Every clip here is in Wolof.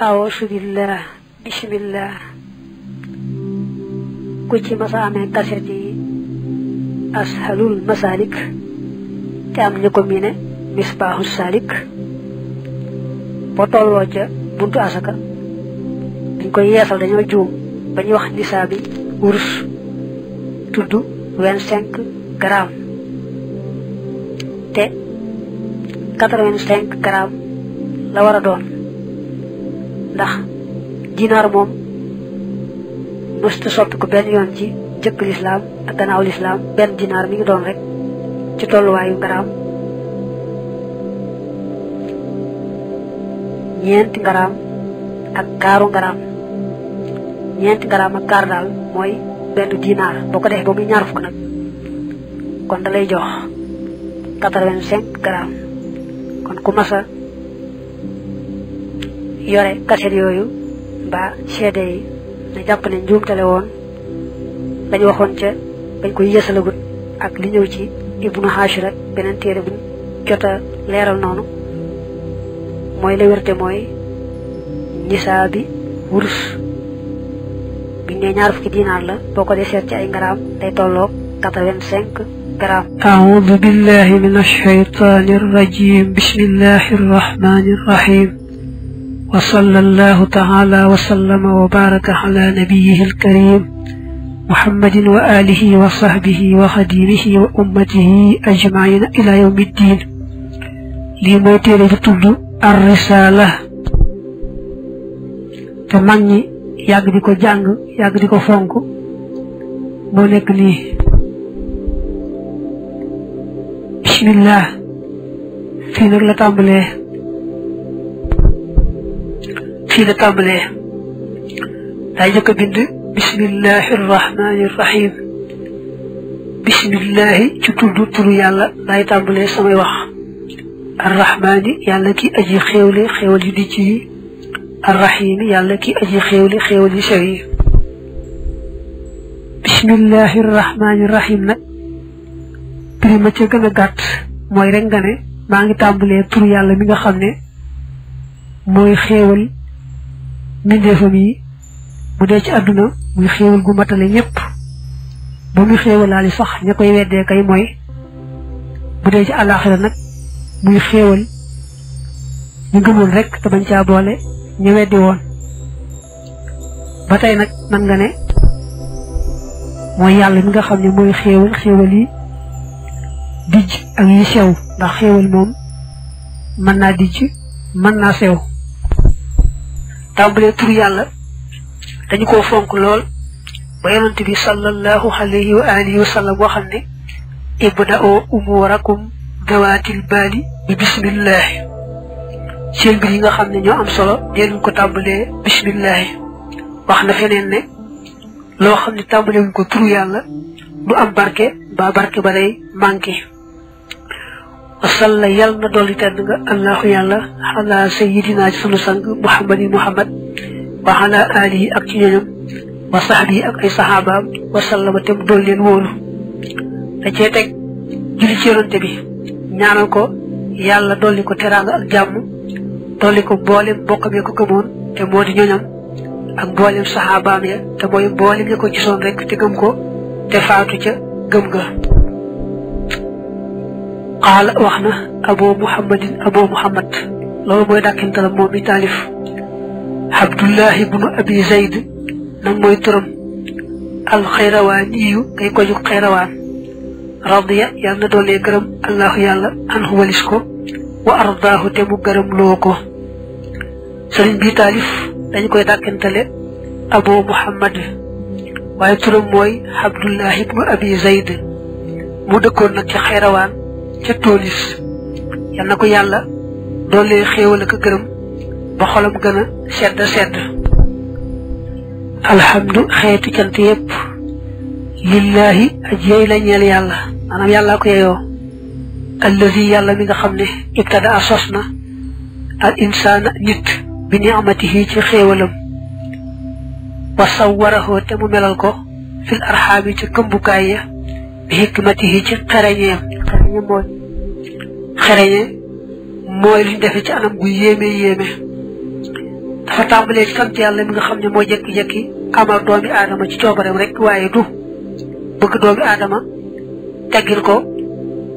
a'udhu billah bismillah ku ci masa amé kasseti ashalul masalik te am ñu ko miné misbahus salik bo tollo ca buntu asaka dañ koy yeesal dañoo juum bañ wax nisabi wurs tuddu 25 grammes te 85 grammes la wara doon ndax dinar mom musta soppi ko ben yoon ci jëkk l'islam ak gannaaw l'islam ben dinar mi ngi doon rek ci tolluwaayu gram ñeenti gram ak kaaru gram ñeenti gram ak kaar daal mooy benn dinar boo ko def ba muy ñaar fukk nag kon da lay jox 85 gram kon ku masa yore kaset yooyu mbaa seede yi na jàpp ne njuumtale woon dañ waxoon ca dañ koy yeesalagut ak li ñëw ci ibnu hashira beneen téere buñ jota leeral noonu mooy la wérte mooy nisaa bi wurs biñ ne ñaar fukki dinaar la boo ko dee seet ci ay ngaraam day tolloog 85 grammes. a'udhu billahi minash shaytanir rajim bismillahir rahmanir rahim wa sallallahu ta'ala wa sallama wa baraka ala nabiyyihil karim محمد وآله وصحبه وخديمه وأمته أجمعين إلى يوم الدين لما تريد تبدو الرسالة تماني ياغديكو جانغ ياغديكو فونكو مونيك لي بسم الله في نغلا تامبلي دا جëk bind بسم الله الرحمن الرحيم بسم الله تودو تورو يالا لاي تامبلي ساماي واخ الرحمن يالا كي اجي خيولي خيول دي تي الرحيم يالا كي اجي خيولي خيول سوي بسم الله الرحمن الرحيم نا بريما تي غنا غات موي رek nga ne ma ngi tàmbalee turu yàlla mi nga xam ne mooy xéewal mindeefam yi bu dee ci àdduna muy xéewal gu matale ñëpp ba muy xéewalaali sax ña koy weddee kay mooy bu dee ci àllaaxira nag muy xéewal ñu gëmoon rek te bañ caa boole ñu weddi woon ba tey nag man nga ne mooy yàlla mi nga xam ne mooy xéewal yi dijj ak yi sew ndax xéewal moom mën naa dijj mën naa sew tàmbalee tur yàlla dañu ko fonk lool ba yonent bi sallallahu alayhi wa alihi wa sallam waxal ne ibda'u umurakum dawatil bali bi bismillah seen bir yi nga xam ne ñoo am solo deen ko tàmbalee bismillah wax na feneen ne loo xam ne tàmbalee ko turu yàlla du am barke ba barke ba day manqué wasalla yàlla na dolli tedd nga allahu yàlla ala sayyidina sunu sang muhammad wa ala alihi ak ci ñoom wa sahbi ak ay sahabaam wa sallama tem dool leen wóolu da cee teg julli ci yonante bi ñaanal ko yàlla dolli ko teraanga ak jàmm dolli ko mboolem bokkam ya ko gëmoon te moo di ñoñam ak mboolem sahabaam ya te mooy mboolem ya ko gisoon rek te gëm ko te faatu ca gëm ga qaala wax na abu muhammad loolu mooy dàkkintalam moom mi taalif Abdullah ibn Abi Zayd nag mooy turam alxayrawaaniyu ngay ko ju xayrawaan radiya yàlla na doolee gërëm allahu yàlla anhu walis ko wa ardaahu te mu gërëm loo ko sëriñ bi taalif dañu koy dàkkantale abu muhammad waaye turam mooy Abdullah ibn Abi Zayd mu dëkkoon nag ci xayrawaan ca toolis yàlla na ko yàlla doolee xéewal ak gërëm ba xolam gën a sedd alhamdu xeetu cant yépp lillahi ajey la ñeel yàlla maanaam yàlla ko yeyoo allazi yàlla mi nga xam ne ibtada a sos na al insaana nit bi ni'matihi ci xéewalam wa sawwarahu te mu melal ko fil arxaami ci këmbukaay ya bi hikmatihi ci xereñeem xereñe mooy luñ defe ci anam gu yéeme dafa tàmbalee ci sant yàlla mi nga xam ne moo jekki-jekki amal doomi aadama ci coobareem rek waaye du bëgg doomi aadama teggil ko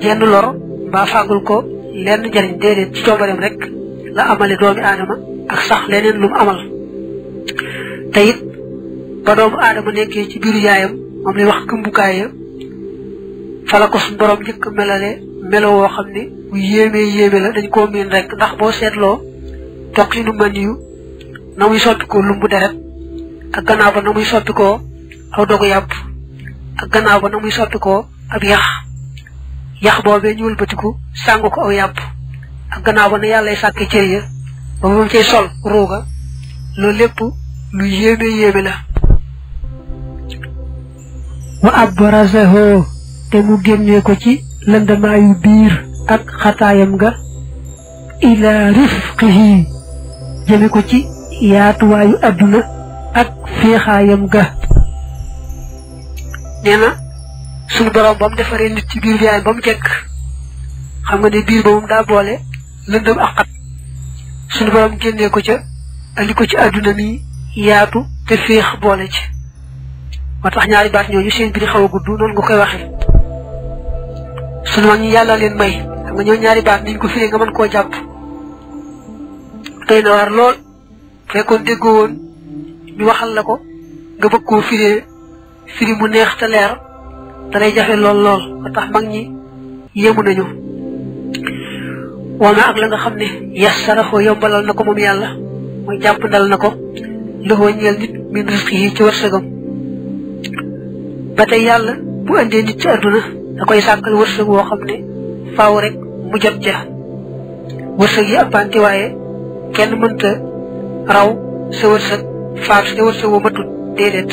jenn lor mbaa fàggul ko lenn njariñ déedéet ci coobareem rek la amale doomi aadama ak sax leneen lu mu amal te it ba doomu aadama nekkee ci biiru yaayam moom lay wax këmbukaay ya fa la ko suñu borom njëkk melale melo woo xam ne bu yéeme la dañ koo miin rek ndax boo seetloo toqinu man yu na muy soppi ko lumbu deret ak gannaaw ba na muy soppi ko aw dogu yàpp ak gannaaw ba na muy soppi ko ab yax boobee ñu wëlbatiku sàng ko aw yàpp ak gannaaw ba na yàllay sàkke cër ya ba moom cay sol ruuga loolu lépp lu yéeme la wa abrazahu te mu génnee ko ci lëndamaayu biir ak xataayam ga ila rifqihi jëme ko ci yaatuwaayu adduna ak féexaayam ga nee na suñu borom ba mu defaree nit ci biir yaay ba mu jekk xam nga ne biir ba moom daa boole lëndëm ak xat suñu borom génnee ko ca andi ko ci adduna mi yaatu te féex boole ci moo tax ñaari baat ñooñu seen biir xaw a gudd noonu nga koy waxee sunu mag ñi yàlla leen may xam nga ñoo ñaari baat niñ ko firee nga mën koo jàpp tey na war lool fekkoon déggoo woon ñu waxal la ko nga bëgg koo firi mu neex te leer da lay jafe lool moo tax mag ñi yéemu nañu wama ak la nga xam ne yassarahu yombalal na ko moom yàlla mooy jàppandal na ko loxoo ñeel nit min risqi yi ci wërsëgam ba tey yàlla bu andee nit ci àdduna da koy sàkkal wërsëg woo xam ne faaw rek mu jot ja wërsëg yi appanti waaye kenn mënta raw sa wërsëg faatu te wërsëg woo matut déedéet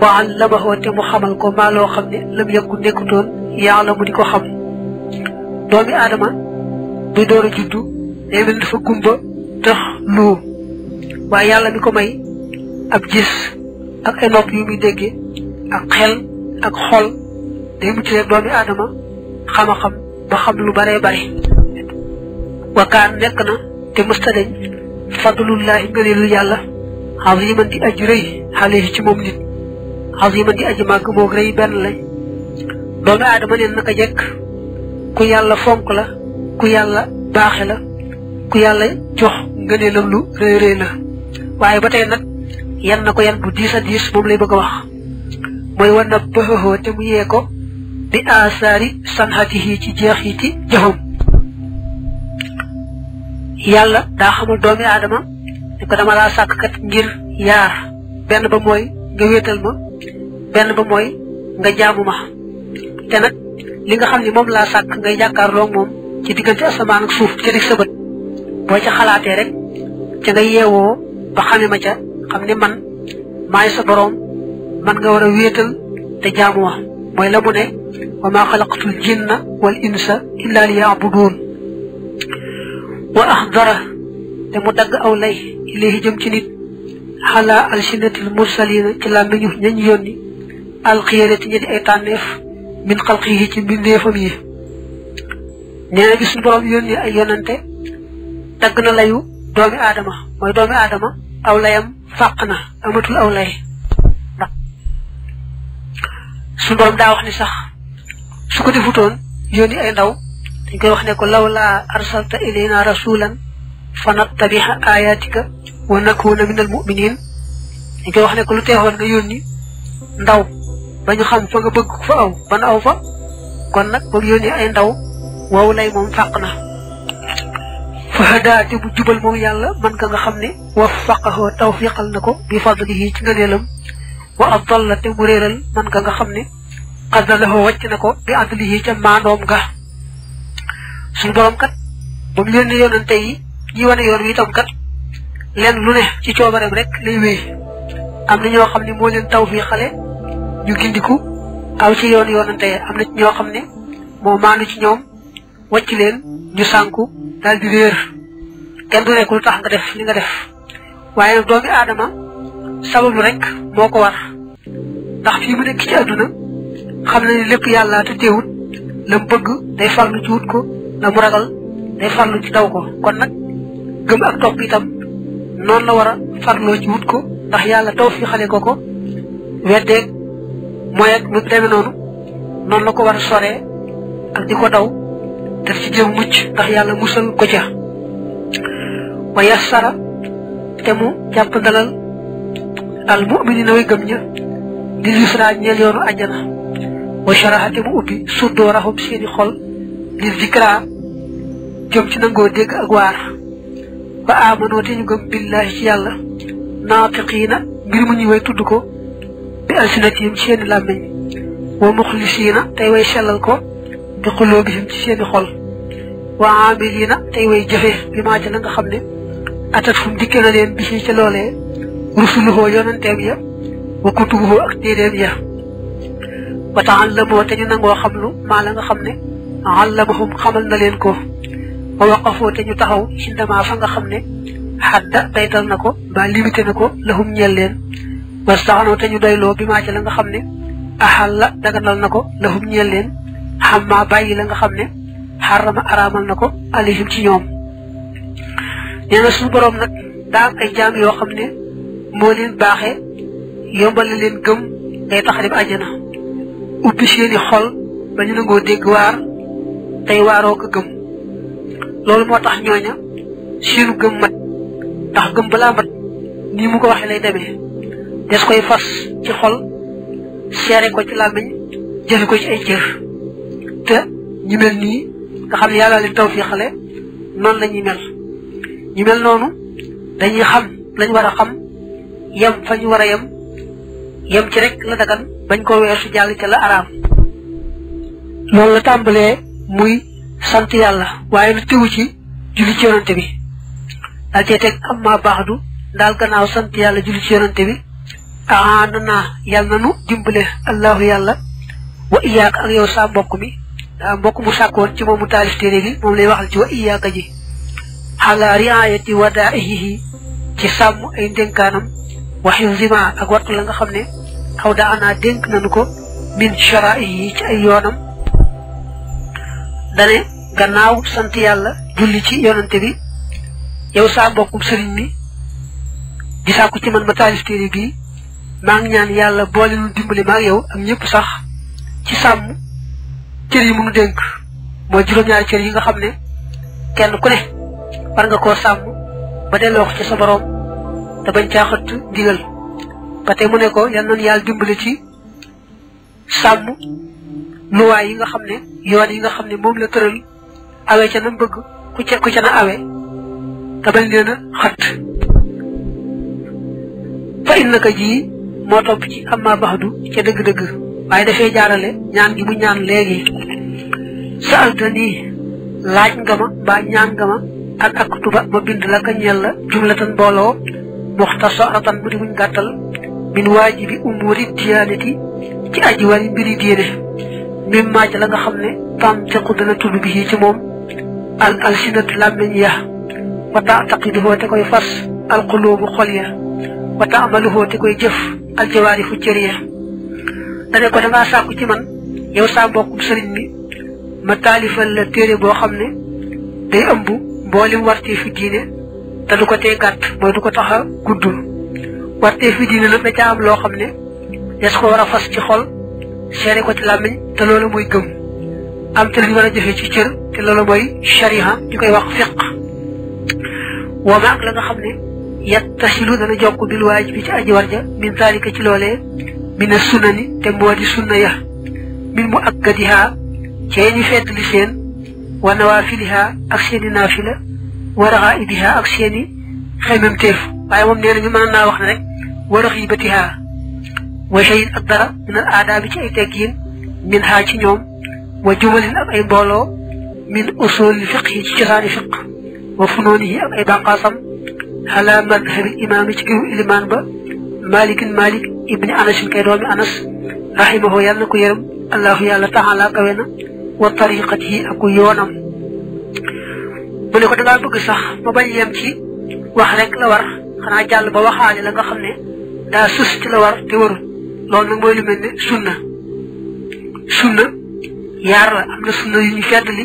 wa allamahu te mu xamal ko maa loo xam ne lam yakku nekkutoon yàlla mu di ko xam doomi aadama buy door a juddu day mel dafa gumba tax lu waaye yàlla mi ko may ab gis ak ay nopp yu muy déggee ak xel ak xol day mucc rek doomi aadama xam-xam ba xam lu baree bari wakaan nekk na te mësta dañ fadlullahi ngëneelu yàlla aziman di aji rëy xale ci moom nit aziman di aji màgg moog rëy benn lañ doomi aadama neen naka jekk ku yàlla fonk la ku yàlla baaxe la ku yàlla jox ngëneelam lu rëy la waaye ba tey nag yan na ko yan bu diis a diis moom lay bëgg a wax mooy war na bëxëxoo te mu yee ko bi asaari sanxatihi ci jeexiti jëfam yàlla daa xamul doomi aadama ne ko dama laa sàkk kat ngir yaar benn ba mooy nga wéetal ma benn ba mooy nga jaamu ma te nag li nga xam ne moom laa sàkk ngay jàkkaarloo moom ci diggante asamaan ak suuf ca dig sa bët boo ca xalaatee rek ca nga yeewoo ba xame ma ca xam ne man maay sa boroom man nga war a wéetal te jaamu ma mooy la mu ne wa maa xalaqtul jinna wal insa illa liya'budun wa axdara te mu dagg aw lay ilayhi jëm ci nit xala alsinatil mursalina ci làmmiñu ñañ yónni alxiyarati ñi di ay tànneef min xalqihi ci mbindeefam yi nee na bi suñu borom yónni ay yonante dagg na layu doomi aadama mooy doomi aadama aw layam fàq na amatul aw lay ndax suñu borom daa wax ni sax su ko defutoon yónni ay ndaw dañ koy wax ne ko lawla arsalta ilayna rasulan fa nattabiha ayatika wa nakuna minal mu'minin dañ koy wax ne ko lu teexoon nga yónni ndaw ba ñu xam fa nga bëgg fa aw ban aw fa kon nag ba mu yónni ay ndaw wow lay moom fàq na fa hadaate bu jubal moom yàlla man ka nga xam ne waffaqahu tawfiqal na ko bi fadlihi ci ngëneelam wa adalla te mu réeral man ka nga xam ne qadalahu wàcc na ko bi adlihi ca maandoom nga suñu borom kat ba mu yónni yonante yi ñi wane yoon wi itam kat leen lu ne ci coobareem rek lay wéy am na ñoo xam ne moo leen tawfiqale ñu gindiku aw ci yoon yonante yi am na ci ñoo xam ne moo maanu ci ñoom wàcc leen ñu sànku daal di réer kenn du nekk lu tax nga def li nga def waaye nag doomi aadama sababu rek moo ko war ndax fii mu nekk ci àdduna xam na ne lépp yàlla te teewut la mu bëgg day farlu ci wut ko la mu ragal day farlu ci daw ko kon nag gëm ak topp itam noonu la war a farloo ci wut ko ndax yàlla taw fi xale ko weddeeg mooy ak mu demee noonu la ko war a soree ak di ko daw def ci jëm mucc ndax yàlla musal ko ca wa yassara te mu jàpp dalal al mu'minina way gëm ña di yusra ñeel yoonu àjjana wa sharaha te mu ubbi suddoorahum seeni xol li zikra jëm ci nangoo dégg ak waar ba amanoo te ñu gëm billahi ci yàlla naatiqiina mbir mu ñuy way tudd ko bi alsinatihim ci seeni làmmiñ wa muxlisiina tey way sellal ko bi xuluubihim ci seeni xol wa aamiliina tey way jëfe li maa ca la nga xam ne atat fu mu dikke na leen bi ci ca loolee rusuluhoo yonanteem ya wa kutubuhoo ak téeréem ya wa taallamoo te ñu nangoo xam lu maa la nga xam ne allamahum xamal na leen ko wa waqafoo te ñu taxaw indama fa nga xam ne xadda daytal na ko ba limité na ko lahum ñeel leen wastaxanoo te ñu doyloo bi maa ca la nga xam ne axal la daganal na ko lahum ñeel leen xamma bàyyi la nga xam ne xarama araamal na ko alayhim ci ñoom nee na suñu boroom nag daa am ay jaam yoo xam ne moo leen baaxee yombal leen gëm day tax dem àjjana ubbi seeni xol ba ñu nangoo dégg waar tey waaroo ko gëm loolu moo tax ñooña seenu gëm mat ndax gëm balaa mat nii mu ko waxee lay demee des koy fas ci xol seere ko ci làmmiñ jëfe ko ci ay cër te ñu mel nii nga xam ne yàlla leen tawfiixale noonu la ñuy mel ñu mel noonu dañuy xam lañ war a xam yem fa ñu war a yem ci rek la dagan bañ ko weesu jàll ca la araam loolu la tàmbalee muy sant yàlla waaye lu tewu ci julli ci yonante bi daal cee teg amma baaxdu daal gannaaw sant yàlla julli ci yonante bi aana naa yàlla nanu dimbale allahu yàlla wa iyaaka ak yow sa mbokk mi daa mbokk mu sàkkoon ci moom mu taalif téere bi moom lay waxal ci wa iyaaka ji xala riayati wadaihi ci sàmm ay ndénkaanam wa xifzima ak wattu la nga xam ne xaw daa anaa dénk nanu ko min sharaihi ci ay yoonam dane gannaaw sant yàlla julli ci yonante bi yow saa mbokkum sëriñ mi di sàkku ci man ma taalif téere bii maa ngi ñaan yàlla boole nu dimbali maa yow ak ñëpp sax ci sàmm cër yi mu nu dénk mooy juróom-ñaari cër yi nga xam ne kenn ku ne war nga koo sàmm ba delloo ko ci sa boroom te bañ caa xëtt ndigal ba tey mu ne ko yal nañu yàlla dimbali ci sàmm luwaay yi nga xam ne yoon yi nga xam ne moom la tëral awe ca na bëgg ku ca na awe te bañ leen a xëtt fa innaka ji moo topp ci amma baxdu ca dëgg-dëgg waaye dafay jaarale ñaan gi mu ñaan léegi sa altanii laaj nga ma mbaa ñaan nga ma ak aktuba ma bind la ka ñeel la jumlatan mbooloo muxtasaratan mu di muñ gàttal min waajibi umuri diyaanati ci aji wari mbiri diine mim maac la nga xam ne tantiqu dana tudd bi ci moom al alsinatu làmmiñ ya wa taataqiduhoo te koy fas al quluubu xol ya wa taamaluhoo te koy jëf al jawaarifu cër ya dane ko dangaa sàkku ci man yow saa mbokkum sëriñ mi ma taalifal la téere boo xam ne day ëmb mboolim wartee fi diine te du ko tee gàtt mooy du ko tax a gudd wartee fi diine nag da ca am loo xam ne des ko war a fas ci xol seere ko ci làmmiñ te loolu mooy gëm am te li war a jëfe ci cër te loolu mooy shariha ñu koy wax fiq wooma ak la nga xam ne yattasilu dana jokk bil waajibi ci aji war ja min zalika ci loolee mina sunani te moo di sunna ya min mu akkadiha cee ñu feetli seen wa nawaafiliha ak seeni naafila wa raxaibiha ak seeni xememteef waaye moom nee na ñu mën naa wax ne rek wa raxibatiha wa shayin ak dara min al aadaabi ci ay teggiin min haa ci ñoom wa jumalin ak ay mbooloo min usul fiq yi ci cosaani fiq wa funoonihi ak ay bànqaasam ala madhabil imaam ci giru ilimaan ba malikin malik ibni anasin kay doomi anas rahimahu yàlla na ko yërëm allahu yàlla taala kawe na wa tariqatihi ak yoonam mu ne ko dangaa bëgg sax ma bañ yem ci wax rek la war xanaa jàll ba waxaale la nga xam ne daa sus ci la war te warul loolu nag mooy lu mel ne sunna yaar la am na sunna yu ñu feddali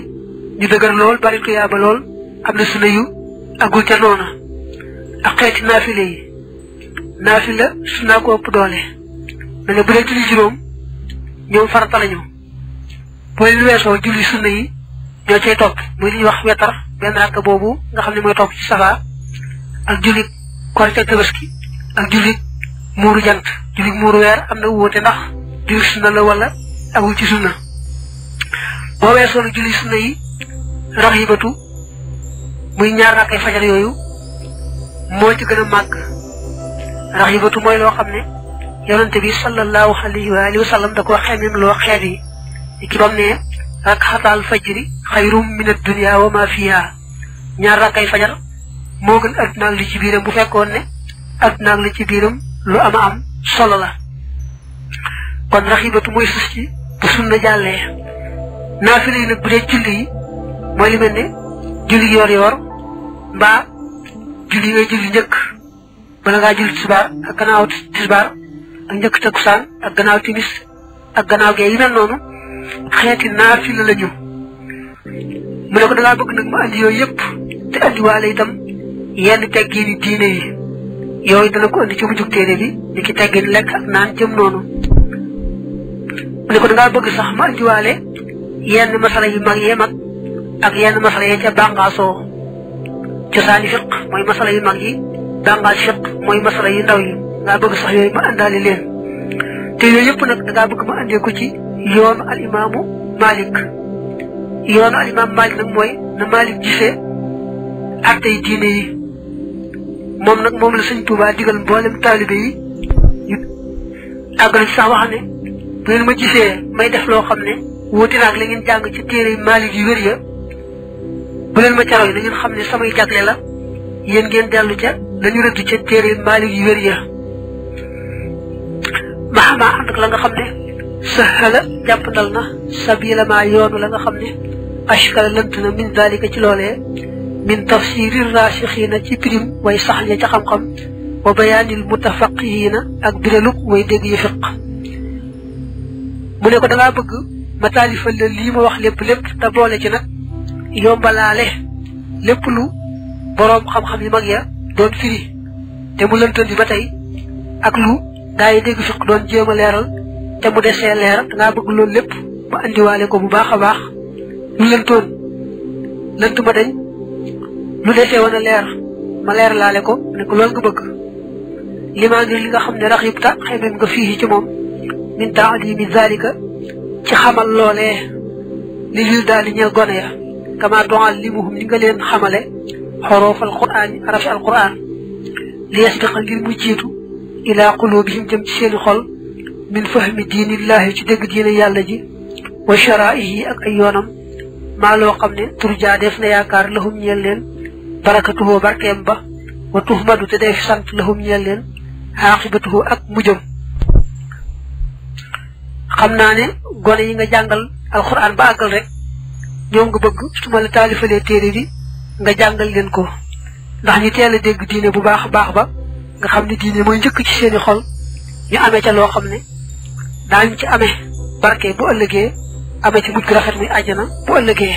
ñu dëgër lool bari tuyaaba lool am na sunna yu agul ca noona ak xeeti naafile yi naafila sunna ko ëpp doole mel ne bu dee julli juróom ñoom farata lañu boo leen weesoo julli sunna yi ñoo cay topp muy li ñuy wax wetar benn rakk boobu nga xam ne mooy topp ci safa ak julli korite tabaski ak julli muuru jant julli muuru weer am na wuute ndax julli sunna la wala agul ci sunna boo weesoo lu julli sunna yi raxibatu muy ñaar rakkay fajar yooyu moo ci gën a màgg raxibatu mooy loo xam ne yonente bi sallallahu alayhi wa alihi wa sallam da ko xemem loo xeet yi ki bam ne rakxatal fajri xayrum min ad-dunya wa ma fiha ñaar rakkay fajar moo gën adduna ak li ci biiram bu fekkoon ne adduna ak li ci biiram lu ama am solo la kon raxibatu mooy sus ci bu sunna jàllee naafile yi nag bu dee julli yi mooy li mel ne julli yor yor mbaa julli ngay julli njëkk bala ngaa julli tisbaar ak gannaaw tisbaar ak njëkk takkusaan ak gannaaw timis ak gannaaw gee yi mel noonu xeeti naafile la ñu mu ne ko dangaa bëgg nag ma andi yooyu yëpp te andiwaale itam yenn teggiini diine yi yooyu dana ko andi ci mujjug téere bi ni ki teggin lekk ak naan jëm noonu mu ne ko dangaa bëgg sax ma andiwaale yenn masala yu mag yee mag ak yenn masala yee ca bàngaasoo cosaani fiq mooy masala yu mag yi bàngaas fiq mooy masala yu ndaw yi ngaa bëgg sax yooyu ma àndaale leen te yooyu yëpp nag dangaa bëgg ma andee ko ci yoonu al imaamu Malik yoonu al imaamu Malik nag mooy na Malik gisee attey diine yi moom nag moom la sëñ Tuubaa digal mboolem taalibe yi àgg na ci sax wax ne bu ngeen ma gisee may def loo xam ne wuute naag la ngeen jàng ci téere Malik yu wér ya bu leen ma caraw yi da ngeen xam ne samay jagle la yéen ngeen dellu ca lañu rëdd ca téere Malik yu wér ya maxamaa ànd ak la nga xam ne sahala jàppandal na sabila ma yoonu la nga xam ne ashkala lënt na min dalika ci loolee min tafsiri rasixiina ci pirim way sax ña ca xam-xam wa bayaanil mutafaqihiina ak biraluk way dégg yu fiq mu ne ko dangaa bëgg ma taalifal la lii ma wax lépp te boole ci nag yombalaale lépp lu boroom xam-xam yi mag ya doon firi te mu lëntandi ba tey ak lu gaa yi dégg fiq doon jéem a leeral te mu desee leer dangaa bëgg loolu lépp ma andiwaale ko bu baax a baax lu lëntoon lënt ma dañ lu desee woon a leer ma leer laale ko ne ko loolu nga bëgg limaa ngir li nga xam ne raxibta xemem nga fii ci moom min taalimi zalika ci xamal loolee li lil daal di ñeel gone ya kama tuallimuhum ni nga leen xamale xoroof alquran yi arafi alquran li yasbiqa ngir mu jiitu ila qulubihim jëm ci seeni xol min fahmi diinillahi ci dégg diine yàlla ji wa sharaihi ak ay yoonam maa loo xam ne turjaa def na yaakaar lahum ñeel leen barakatuhu barkeem ba wa tuhmadu te def sant lahum ñeel leen aqibatuhu ak mujjam xam naa ne gone yi nga jàngal alquran ba àggal rek ñoom nga bëgg su ma la taalifalee téere bi nga jàngal leen ko ndax ñu teel a dégg diine bu baax a baax ba nga xam ne diine mooy njëkk ci seeni xol ñu amee ca loo xam ne daañu ci amee barke bu ëllëgee amee ci mujj gu rafet muy àjjana bu ëllëgee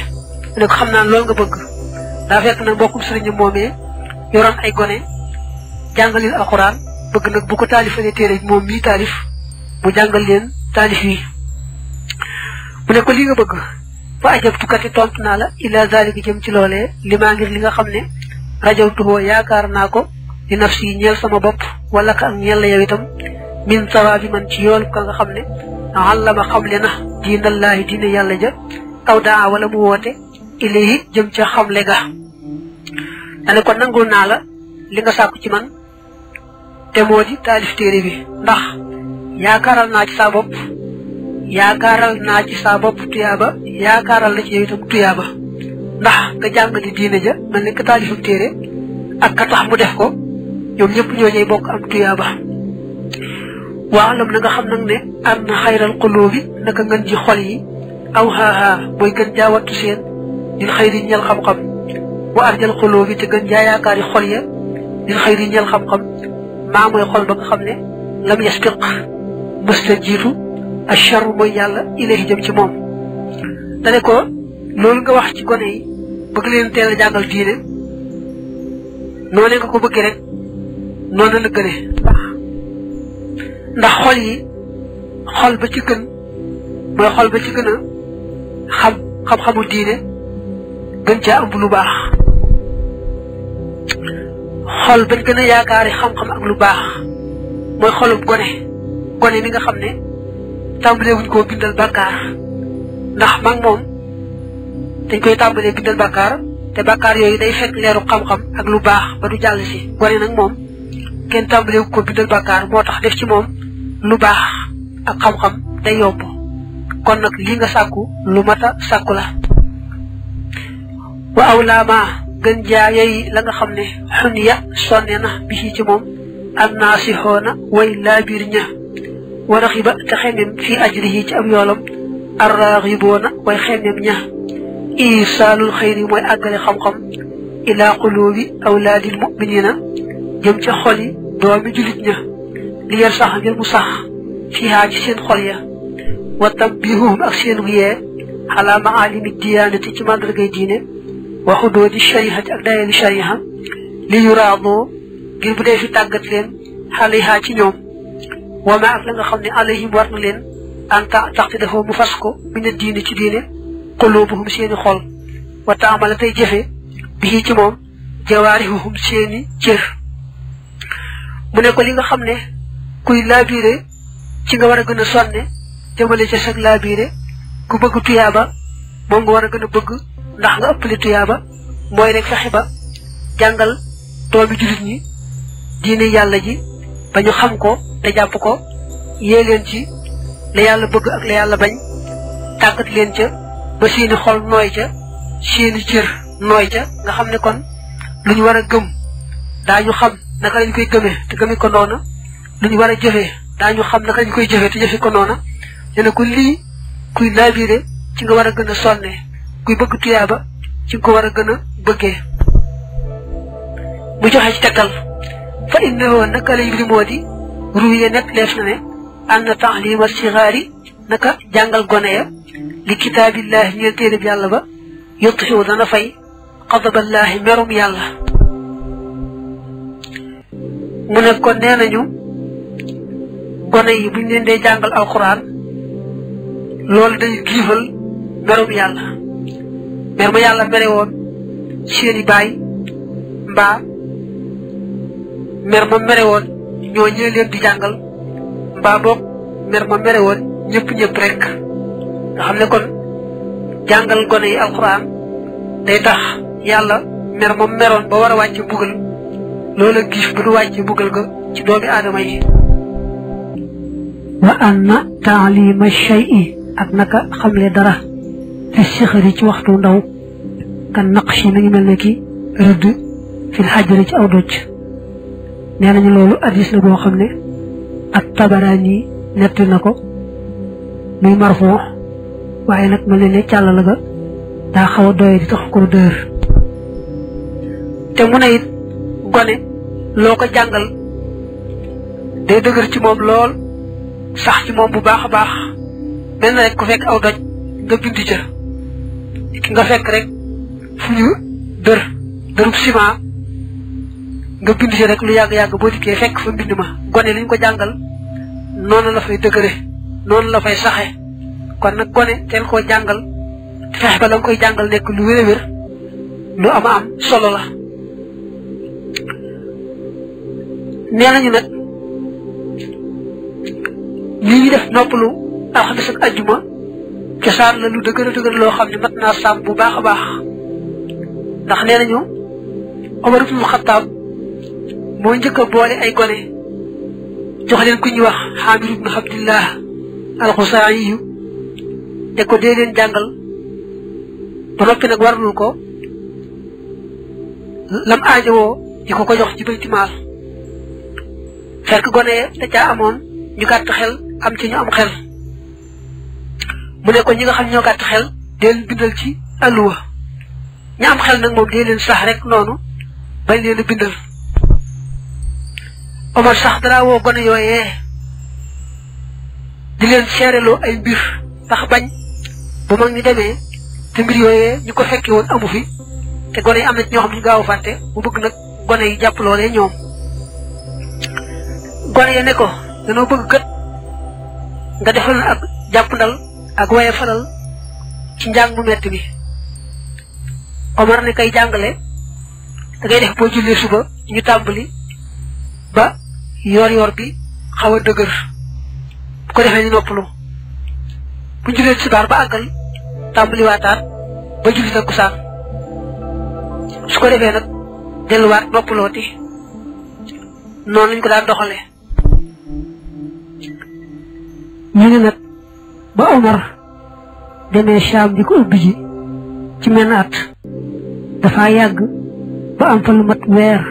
ne ko xam naa loolu nga bëgg daa fekk nag mbokkum sëriñ moomee yoroon ay gone jàngal leen alxuraan bëgg nag bu ko taalifalee téere bi moom mii taalif mu jàngal leen taalif yi mu ne ko li nga bëgg fa ajabtukati tontu naa la ila zalika jëm ci loolee li maa ngir li nga xam ne rajawtuhoo yaakaar naa ko di nafsi ñeel sama bopp wala ka ak ñeel la yow itam min sawaabi man ci yool ka nga xam ne allama xamle na diinallaahi diine yàlla ja aw daa wala mu woote ilayhi jëm ca xamle ga dane ko nangul naa la li nga sàkku ci man te moo di taalif téere bi ndax yaakaaral naa ci saa bopp tuyaaba yaakaaral la ci yow itam tuyaaba ndax nga jàng di diine ja mel ni ka taalifam téere ak ka tax mu def ko ñoom ñëpp ñoo ñey bokk am tuyaaba waalam na nga xam nag ne am na xayral qulubi naka ngën ji xol yi aw xaaxaa mooy gën jaa wattu seen dil xayri ñeel xam-xam wa arjal qulubi te gën jaa yaakaari xol ya dil xayri ñeel xam-xam maa mooy xol ba nga xam ne lam yasbiq mësta jiitu achar mooy yàlla ilayhi jëm ci moom dane ko loolu nga wax ci gone yi bëgg leen teel a jàngal diine noonee nga ko bëggee rek noonu la gëne ndax xol ba ci gën mooy xol ba ci gën a xam-xamu diine gën caa am lu baax xol bañ gën a yaakaari xam-xam ak lu baax mooy xolub gone mi nga xam ne tàmbalee wuñ koo bindal bàkkaar ndax mag moom dañ koy tàmbalee bindal bàkkaar te bàkkaar yooyu day fekk leeru xam-xam ak lu baax ba du jàll si gone nag moom kenn tàmbalee ko bindal bàkkaar moo tax def ci moom lu baax ak xam-xam day yomb kon nag li nga sàkku lu mata sàkku la wa awlaama gën jaa yey la nga xam ne xun ya sonne na bi ci moom an naasixoona way laabiir ña wa raxiba te xemem fii ajrihi ci am yoolam arraxiboona way xemem ña isaalul xayri mooy àggale xam-xam ilaa quluubi awlaadil muminina jëm ca xoli doomi julit ña li yar sax ngir mu sax fiihaa ci seen xol ya wa tambihuhum ak seenu yee xalaa maalimi diyaanati ci màndargay diine wa xudoodi shariihati ak dayali shariiha li yuraadoo ngir bu dee fi tàggat leen xalihaa ci ñoom wama ak la nga xam ne alayhim war na leen anta taxte dafa mu fas ko mina diine ci diine quluubuhum seeni xol wa taamala tey jëfe bii ci moom jawaarihuhum seeni cër mu ne ko li nga xam ne kuy laabiire ci nga war a gën a sonne jëmale ca sag laabiire ku bëgg tuyaaba moom nga war a gën a bëgg ndax nga ëppale tuyaaba mooy rek fexe ba jàngal doomi jullit ñi diine yàlla ji ba ñu xam ko te jàpp ko yee leen ci la yàlla bëgg ak la yàlla bañ tàggat leen ca ba seeni xol nooy ca seeni cër nooy ca nga xam ne kon lu ñu war a gëm daañu xam naka lañ koy gëmee te gëmee ko noona lu ñu war a jëfee daañu xam naka lañ koy jëfee te jëfee ko noona nee na ko lii kuy laabiire ci nga war a gën a sonne kuy bëgg tuyaaba ci nga ko war a gën a bëggee mu joxe ci tegtal fa innahu naka lay mbiri moo di ruye nekk leef na ne an na taalima sigaari naka jàngal gone ya li kitaabillahi ñeel téereb yàlla ba yutfiu dana fay xadaballahi merum yàlla mu ne kon nee nañu gone yi buñ leen dee jàngal alquran loolu day giifal merum yàlla mer ma yàlla mere woon seeni baay mbaa mer ma mere woon ñoo ñee leen di jàngal mbaa boog mer ma mere woon ñëpp rek nga xam ne kon jàngal gone yi alquran day tax yàlla mer ma meroon ba war a wàcc mbugal loola giif bu du wàcc mbugal ga ci doomi aadama yi wa anna taalima shay'i ak naka xamle dara fi sixari ci waxtu ndaw kan naqshi mi ngi mel ne ki rëdd fil xajari ci aw doj nee nañu loolu addis la boo xam ne ak Tabaraani netti na ko muy marfoo waaye nag mel ne ne càll la ga daa xaw a doye di tax ko dër te mu ne it gone loo ko jàngal day dëgër ci moom lool sax ci moom bu baax a baax mel na rek ku fekk aw doj nga bind ca ki nga fekk rek fu ñu dërub ciment nga bind ci rek lu yàgg-yàgg boo dikkee fekk fa mbind ma gone li ñu ko jàngal noonu la fay dëgëre noonu la fay saxe kon nag gone teel koo jàngal fexe ba la nga koy jàngal nekk lu wér-wér lu am solo la nee nañu nag lii ñu def noppalu alxames ak ajjuma cosaan la lu dëgër loo xam ne mat naa sàmm bu baax a baax ndax nee nañu Omar ibnul Xattaab moo njëkk a boole ay gone jox leen ku ñuy wax Xaamir ibnu Abdillah alxusaayi te ko dee leen jàngal ba noppi nag warlul ko lam aajowoo di ko jox ci baytimaal fekk gone da caa amoon ñu gàtt xel am ci ñu am xel mu ne ko ñi nga xam ñoo gàtt xel dee leen bindal ci alluwa ñi am xel nag moom dee leen sax rek noonu bañ leen a bindal Omar sax dara woo gone yooyee di leen seereloo ay mbir ndax bañ bu mag ñi demee te mbir yooyee ñu ko fekke woon amu fi te gone yi am na ci ñoo xam ne ñu gaaw a fàtte mu bëgg nag gone yi jàpp loolee ñoom gone ya ne ko dañoo bëgg kat nga defal na ak jàppandal ak waye falal ci njàng mu metti bi Omar ne kay jàngale da ngay def boo jullee suba ñu tàmbali ba yor bi xaw a dëgër bu ko defee ñu noppalu bu jullee tisbaar ba àggal tàmbali waataat ba julli takkusaan su ko defee nag delluwaat noppalooti noonu lañ ko daan doxale ñu ne nag ba Omar demee Sham di ko ubbi ji ci menn at dafa yàgg ba am fa lu mat weer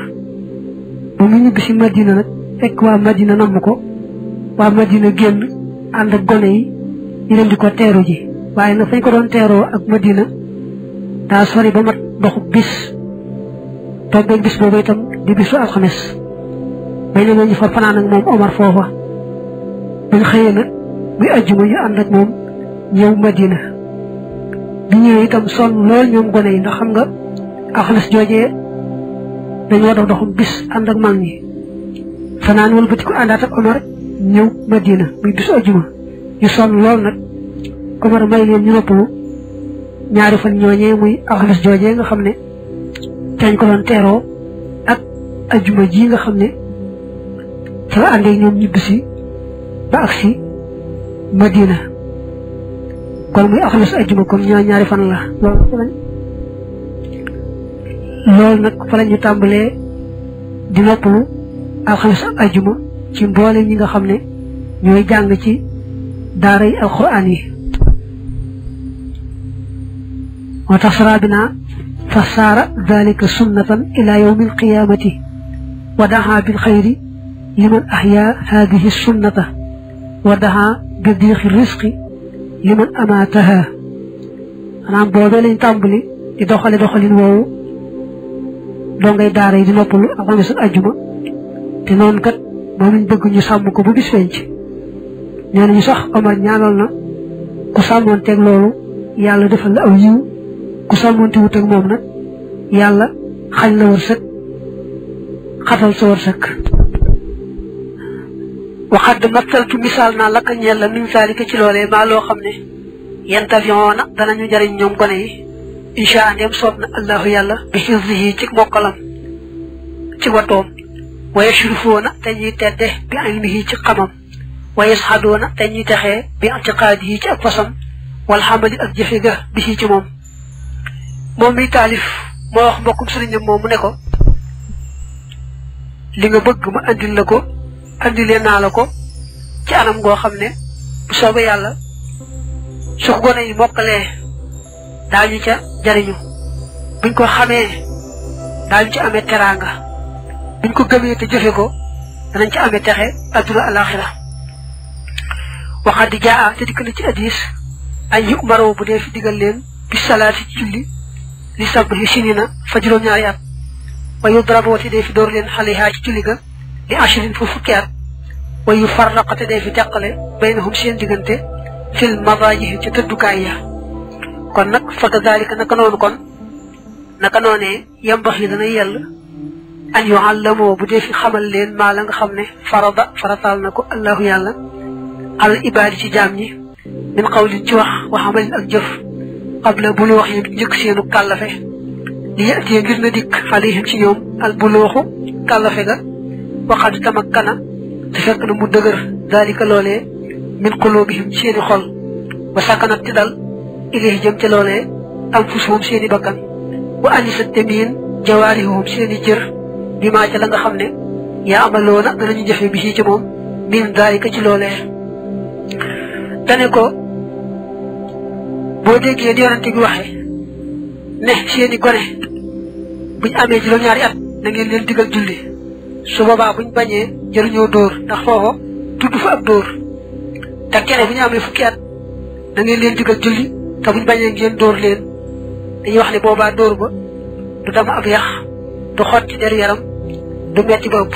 ba mu ñibbi si Madina nag fekk waa Madina namm ko waa Madina génn ànd ak gone yi ñu leen di ko teeru ji waaye nag fañ ko doon teeroo ak Madina daa sori ba mat doxu bis tombeeg bis boobu itam di bisu alxames bay ne ñu fa fanaan ak moom Omar foofa bañ xëyee nag muy ajjuma ñu ànd ak moom ñëw Madina bi ñëwee itam sonn lool ñoom gone yi ndax xam nga alxames joojee dañoo dox doxum bis ànd ak mag ñi fanaan wëlbati ko àndaat ak Omar ñëw Madina muy bisu ajjuma ñu sonn lool nag Omar may leen ñu noppalu ñaari fan ñooñee muy alxames joojee nga xam ne teñ ko doon teeroo ak ajjuma ji nga xam ne ca la àndee ñoom ñibbisi ba agsi Madina kon muy alxames ajjuma kon ñaari fan la loolu nag fa la ñu tàmbalee di noppalu alxames ak ajjuma ci mboole ñi nga xam ne ñooy jàng ci daara yi alxuraan yi moo tax sarabina fa saara dalika sunnatan ila yawmi alqiyamati wa daha bil xayri liman ahya hadihi sunnata wa daha bi diixi risqi liman amaataha maanaam boobee lañ tàmbali di doxalin woowu doo ngay daara yi di noppalu alxames ak ajjuma te noonu kat moom lañ bëgg ñu sàmm ko bu bis feeñ ci nee nañu sax Omar ñaanal na ku sàmmoonteeg loolu yàlla defal la aw yiw ku sàmmoonte wut ak moom nag yàlla xañ la wërsëg xatal sa wërsëg waxaat mattaltu misaal naa lakka ñeel la min saalika ci loolee maa loo xam ne yantafiyoona danañu jariñ ñoom gone yi insha andem soob na allahu yàlla bi xifdihi ci mokkalam ci watoom wa yashrufoona te ñuy tedde bi ilmihi ci xamam wa yasxadoona te ñuy texee bi itiqaadihi ci ak fasam wal xamali ak jëfe ga bi ci moom moom mi taalif moo wax mbokkum sëriñam moom mu ne ko li nga bëgg ma andil la ko andilee naa la ko ci anam goo xam ne bu soobee yàlla su ko gone yi mokkalee daañu ca jariñu buñ ko xamee daañu ci amee teraanga buñ ko gëmee te jëfe ko danañ ci amee texe adduna alaxira waxaat di jaa te dikk na ci hadiis ay yu maroo bu dee fi digal leen bi salaati ci julli li sabhi sinina fa juróom-ñaari at wa yu daraboo te dee fi door leen xalihaa ci julli ga li ashrin fu fukki at wa yu farraqa te dee fi teqale baynahum seen diggante fil madaajihi ci tëddukaay ya kon nag fa kadalika naka noonu kon naka noonee yambax yi dana yell an yuallamoo bu dee fi xamal leen maa la nga xam ne farataal na ko allahu yàlla al ibaadi ci jaam ñi min qawlin ci wax wa amalin ak jëf qabla buluuxihim njëkk seenu kàllafe li yatiye ngir na dikk alayhim ci ñoom al buluuxu kàllafe ga waxad tamakkana te fekk na mu dëgër dalika loolee min qulubihim seeni xol wa sakanat ti dal ilayhi jëm ca loolee anfusuhum seeni bakkan wa anisat temiin jawaarihum seeni jër bi maa ca la nga xam ne yaa amaloona danañu jëfe bi ci moom min dalika ci loolee dane ko boo déggee di yonante bi waxe ne seeni gone buñ amee juróom-ñaari at na ngeen leen digal julli su boobaa buñ bañee jëruñoo dóor ndax foofa tudd fa ab dóor te kene bu ñu amee fukki at na ngeen leen digal julli te buñ bañee ngeen dóor leen dañuy wax ne boobaa dóor ba du dama ab yax du xot ci deru yaram du metti ba ëpp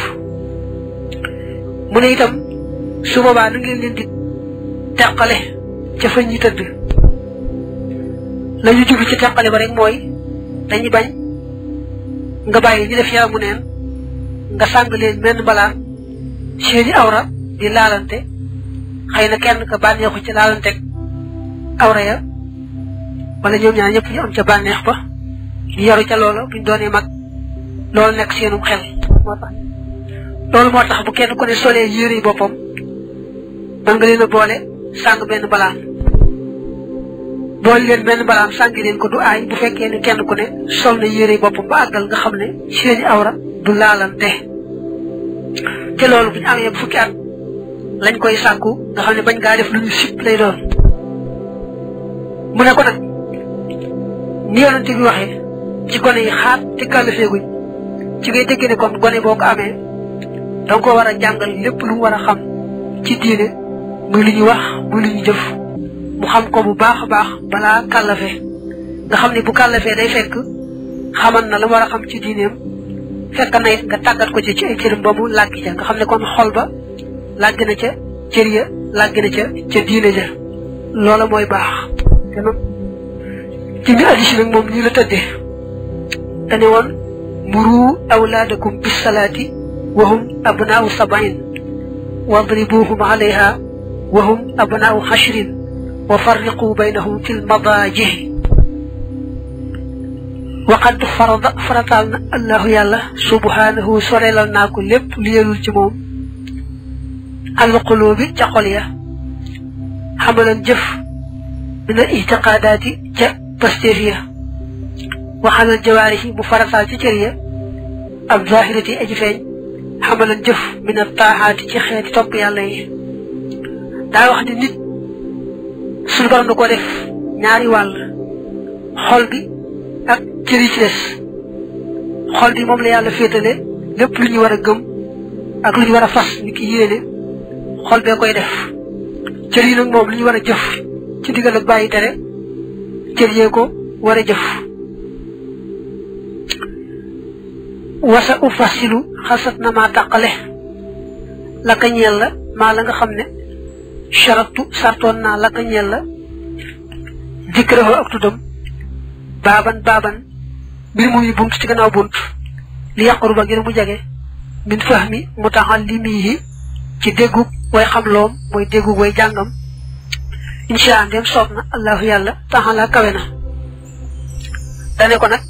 mu ne itam su boobaa na ngeen leen di teqale ca fañ ñi tëdd la ñu jublu ci teqale ba rek mooy dañuy bañ nga bàyyi ñu def yaramu neen nga sàng leen menn mbalaan seeni awra di laalante xëy na kenn ka bànneexu ci laalante awra ya wala ñoom ñaar ñëpp ñu am ca bànneex ba ñu yaru ca loola buñ doonee mag loolu nekk seenum xel loolu moo tax bu kenn ku ne solee yére yi boppam man nga leen a boole sàng benn balaan boole leen benn balaan sàngi leen ko du aay bu fekkee ne kenn ku ne sol na yére yi boppam ba àggal nga xam ne seeni awra du laalante te loolu bu ñu amee fukki at lañ koy sàkku nga xam ne bañ ngaa def lu ñu sib lay doon mu ne ko nag ni yonent bi waxee ci gone yi xaat te kàllafeeguñ ci ngay dégg ne kon gone boo ko amee danga ko war a jàngal lépp lu mu war a xam ci diine muy lu ñu wax muy lu ñu jëf mu xam ko bu baax a baax balaa kàllafe nga xam ne bu kàllafee day fekk xaman na la mu war a xam ci diineem fekk na it nga tàggat ko ci ay cëram ba mu làgg ca nga xam ne kon xol ba làgg na ca cër ya làgg na ca diine ja loola mooy baax te nag ci biir hadiis nag moom nii la tëddee dane woon muru awlaadakum bis salaati wa hum abnaau sabain wadribuhum alayha wa hum abnaau ashrin wa farriqu baynahum fi lmadaajihi waqad farataal na allahu yàlla subhanahu sorelal naa ko lépp lu yelul ci moom alqulubi ca xol ya xamalan jëf min al itiqaadaati ca pasteef ya waxalal jawaarihi mu farataal ci cër ya ab zahirati aji feeñ xamalan jëf min al taaxaati ci xeeti topp yàlla yi daa wax ni nit suñu borom da ko def ñaari wàll xol bi ak cër yi ci des xol bi moom la yàlla féetale lépp lu ñu war a gëm ak lu ñu war a fas ni ki yéene xol bee koy def cër yi nag moom lu ñu war a jëf ci digal ak bàyyi tere cër yee ko war a jëf wasa u fasilu xasat na maa tàqale la ka ñeel la maa la nga xam ne charatu sartoon naa la ka ñeel la dikkëroo ak tuddam baaban mbir muy bunt ci gannaaw bunt li yàquru ba ngir mu jege min fahmi mutaallimihi ci déggug way xam loom mooy déggug way jàngam insha ndem soob na allahu yàlla taala kawe na dane ko nag